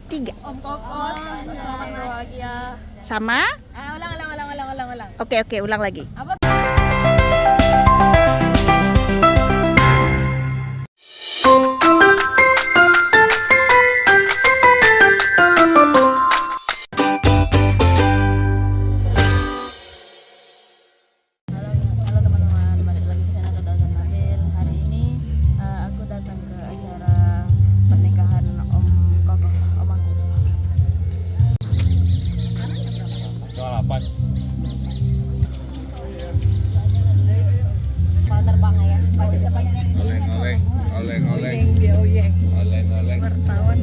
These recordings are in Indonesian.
3. Om Kokos, selamat berbahagia. Sama? Ulang. Oke, ulang lagi. Apa? Halo teman-teman, balik lagi ke channel Dodol Nabil. Hari ini aku datang ke acara pernikahan Om Kokoh, om aku. Soal apa? Mau terbang ya? Oleng. Wartawan.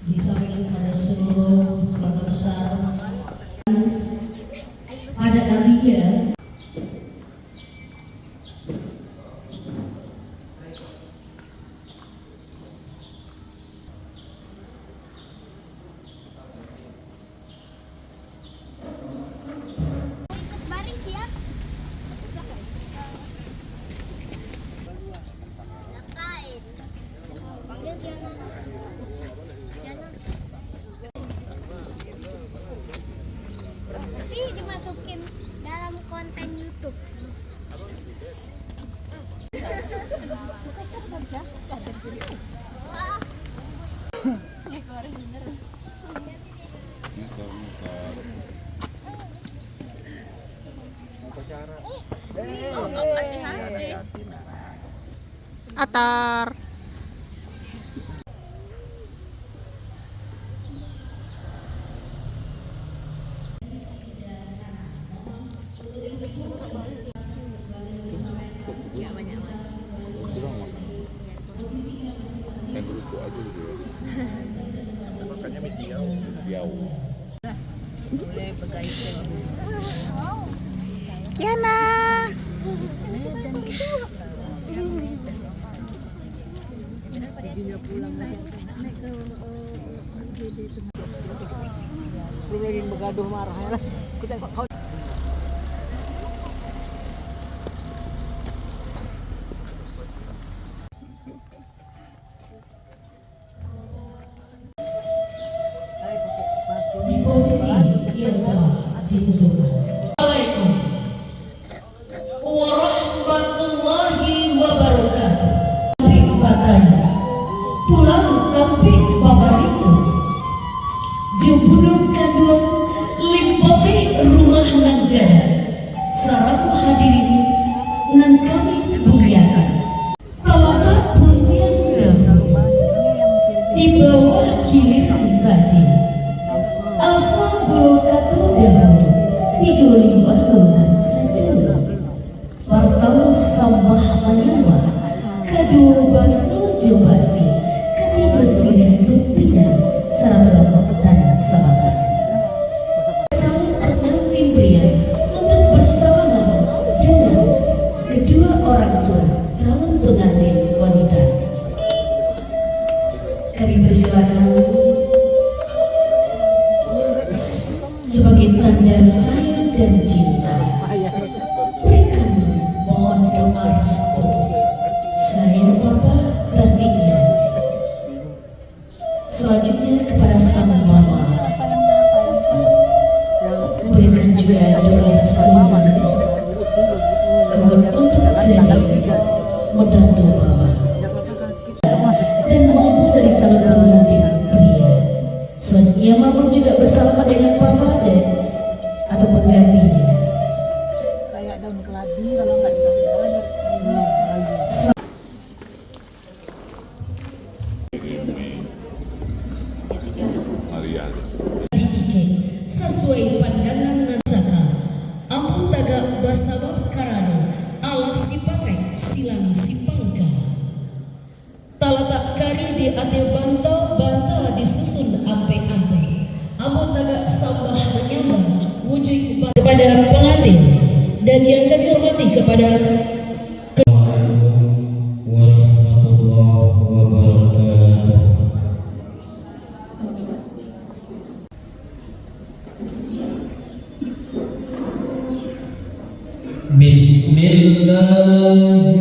Disampaikan pada seluruh keluarga besar pada nantinya Baris ya. Ngapain? Panggil Jana. Pasti dimasukin dalam konten YouTube. Wah. Atar. Yang kerupuk aja gitu ya. Makannya jauh. Kiana. Belum lagi begaduh marah ya. Kita kau di posisi yang telah ditentukan. Assalamualaikum warahmatullahi wabarakatuh. Katanya pulang kampung babariku jubunung kadung limpopi rumah negara sarang hadirin nan kami muliakan tawata puntian di bawah giliran gaji asal bulu katu dahulu 35 bulan saja partau sambah menyewa kedua basu jembasi ketiga sidah jepina sarang lemot dan sahabat calon pengantin pria untuk bersama-sama dengan kedua orang tua calon pengantin wanita. Kami persilakan sebagai tanda sayang dan cinta. Berikan mohon doa restu. Saya Bapak dan Ibu. Selanjutnya kepada sang mama. Berikan juga doa restu untuk jadi menantu Bapak dan mampu dari calon pengantin pria. Selanjutnya mampu juga bersama dengan Bapak dan atau penggantinya. kayak daun keladi kalau nggak dikasih darah Marian. Dipike sesuai pandangan nasaka ampun taga basabab karana Allah sipakai silang sipangka talatak kari di ate banta disusun ampe ampun taga sambah menyambah wujud kepada pengantin dan yang kami hormati kepada warahmatullahi wabarakatuh. Bismillahirrahmanirrahim.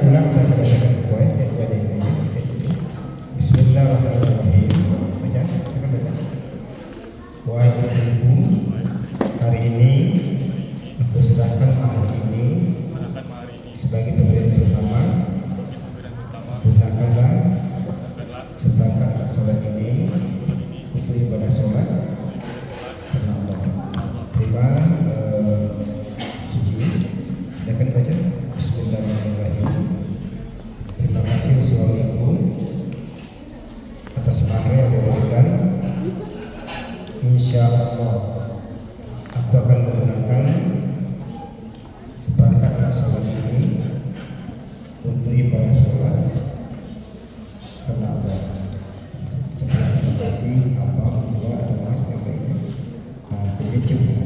ulang bahasa kuat dan kuat istilah. Bismillahirrahmanirrahim. Baca, silakan baca. Wahai istriku, hari ini aku serahkan mahar ini sebagai pemberian pertama. Gunakanlah sedangkan sholat ini untuk ibadah sholat karena Allah. Terima suci. Silakan baca. Bismillahirrahmanirrahim. Terima kasih suamiku atas mahar yang diberikan. Insya Allah aku akan menggunakan seperangkat sholat ini untuk ibadah sholat karena Allah. Terima kasih Allah, ada mas dan lainnya. Ini cukup.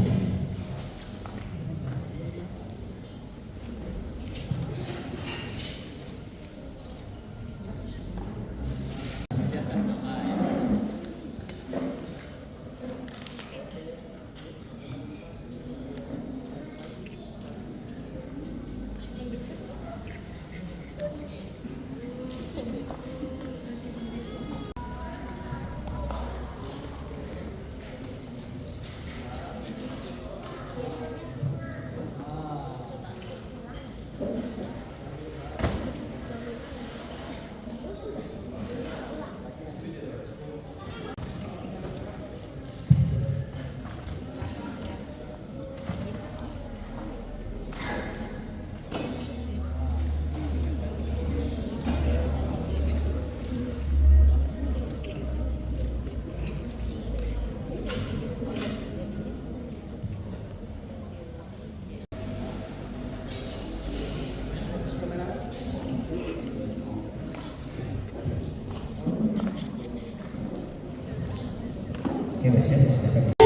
Oke, silakan.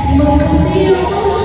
Terima kasih ya Allah.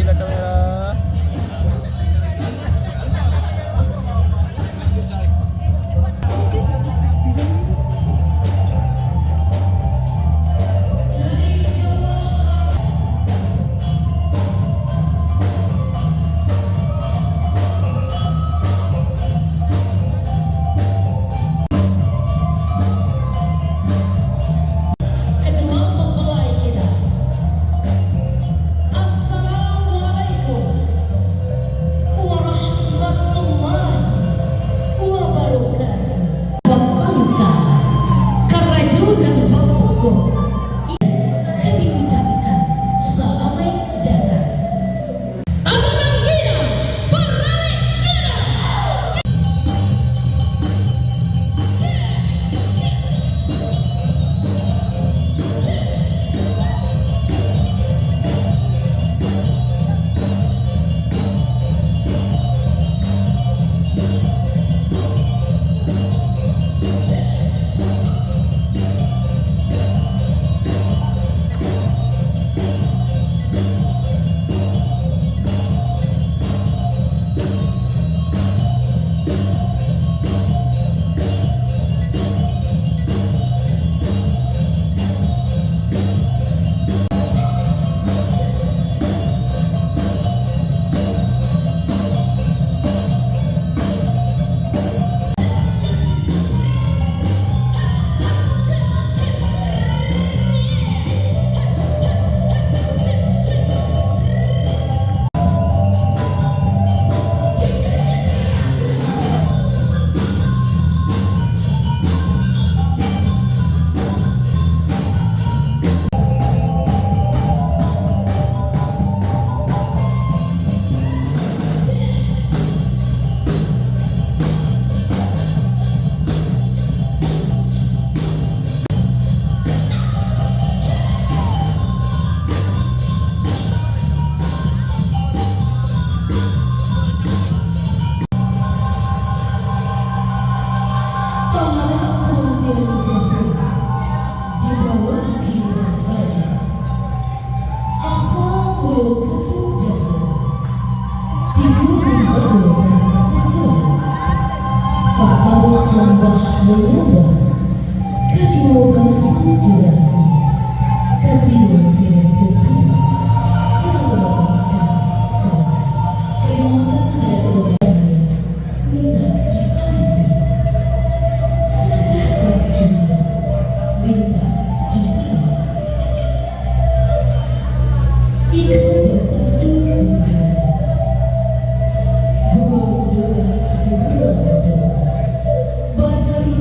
la kamera. Kedua mempelai kita. Assalamualaikum warahmatullahi wabarakatuh. Bapangka, Karajo dan Bapoko, kami ucapkan selamat datang. Amanah Bina, berbalik kira.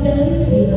Dari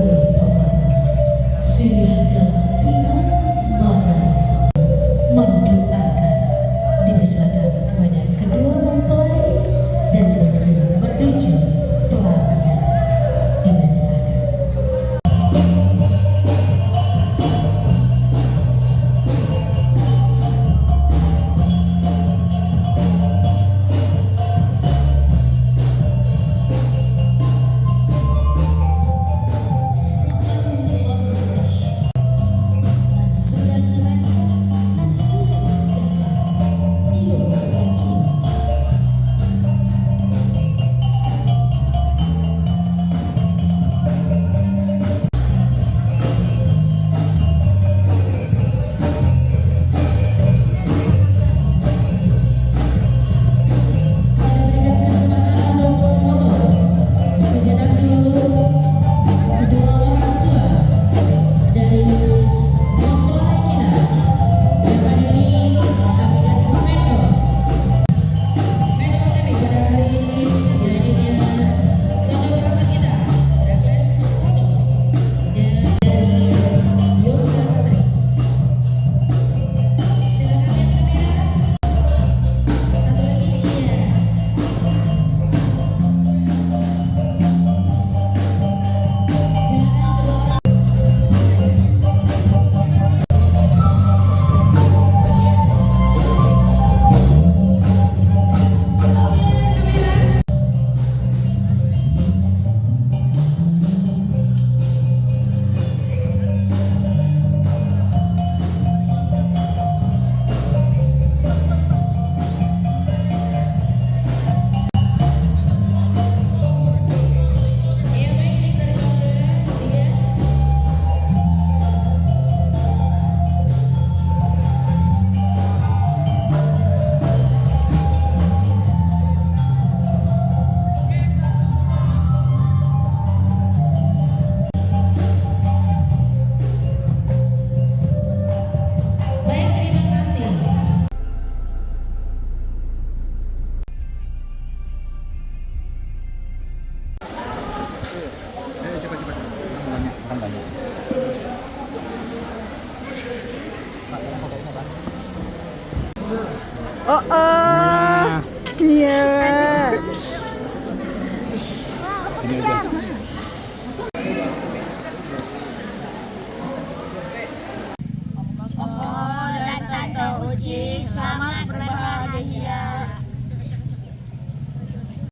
Oh, oh. Iya. Oh, dan Tante Uci, selamat